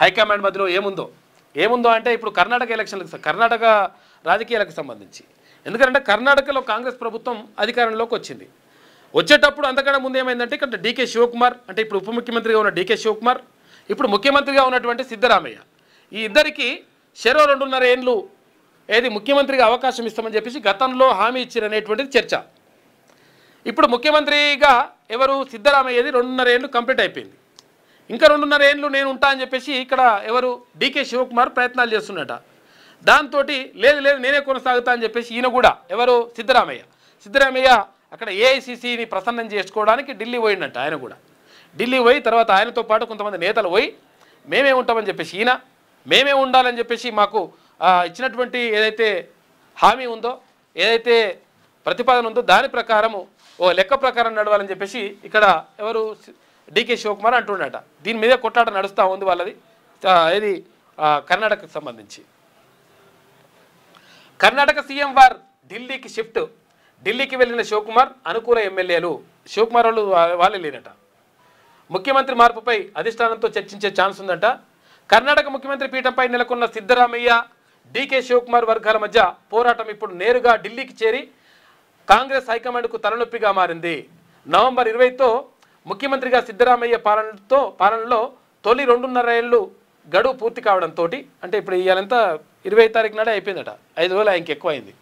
High command మధ్యలో ఏముందో అంటే ఇప్పుడు కర్ణాటక రాజకీయాలకు సంబంధించి, ఎందుకంటే కర్ణాటకలో కాంగ్రెస్ ప్రభుత్వం అధికారంలోకి వచ్చింది. వచ్చేటప్పుడు అంతకన్నా ముందు ఏమైందంటే ఇక్కడ డీకే శివకుమార్, అంటే ఇప్పుడు ఉప ముఖ్యమంత్రిగా ఉన్న డీకే శివకుమార్, ఇప్పుడు ముఖ్యమంత్రిగా ఉన్నటువంటి సిద్ధరామయ్య, ఈ ఇద్దరికి చెరో 2.5 ఏళ్ళు ఏది ముఖ్యమంత్రిగా అవకాశం ఇస్తామని చెప్పేసి గతంలో హామీ ఇచ్చారనేటువంటిది చర్చ. ఇప్పుడు ముఖ్యమంత్రిగా ఎవరు సిద్ధరామయ్యది 2.5 ఏళ్ళు కంప్లీట్ అయిపోయింది. ఇంకా 2.5 ఏళ్ళు నేను ఉంటా అని చెప్పేసి ఇక్కడ ఎవరు డీకే శివకుమార్ ప్రయత్నాలు చేస్తున్నట. దాంతో లేదు నేనే కొనసాగుతా అని చెప్పేసి ఈయన కూడా ఎవరు సిద్ధరామయ్య అక్కడ ఏఐసిసిని ప్రసన్నం చేసుకోవడానికి ఢిల్లీ పోయిందంట. ఆయన కూడా ఢిల్లీ పోయి తర్వాత ఆయనతో పాటు కొంతమంది నేతలు పోయి మేమే ఉంటామని చెప్పేసి ఈయన మేమే ఉండాలని చెప్పేసి మాకు ఇచ్చినటువంటి ఏదైతే హామీ ఉందో, ఏదైతే ప్రతిపాదన ఉందో దాని ప్రకారము లెక్క ప్రకారం నడవాలని చెప్పేసి ఇక్కడ ఎవరు డీకే శివకుమార్ అంటున్నట. దీని మీద కొట్లాట నడుస్తూ ఉంది వాళ్ళది. ఇది కర్ణాటకకు సంబంధించి. కర్ణాటక సీఎం వార్ ఢిల్లీకి షిఫ్ట్. ఢిల్లీకి వెళ్ళిన శివకుమార్ అనుకూల ఎమ్మెల్యేలు శివకుమార్ వాళ్ళే లేరట. ముఖ్యమంత్రి మార్పుపై అధిష్టానంతో చర్చించే ఛాన్స్ ఉందంట. కర్ణాటక ముఖ్యమంత్రి పీఠంపై నెలకొన్న సిద్ధరామయ్య, డీకే శివకుమార్ వర్గాల మధ్య పోరాటం ఇప్పుడు నేరుగా ఢిల్లీకి చేరి కాంగ్రెస్ హైకమాండ్కు తలనొప్పిగా మారింది. నవంబర్ 20తో ముఖ్యమంత్రిగా సిద్ధరామయ్య పాలనలో తొలి 2.5 ఏళ్ళు గడువు పూర్తి కావడంతో, అంటే ఇప్పుడు ఇవాళంతా 20 తారీఖు నాడే అయిపోయిందట, 5 రోజులు ఇంకెక్కువ అయింది.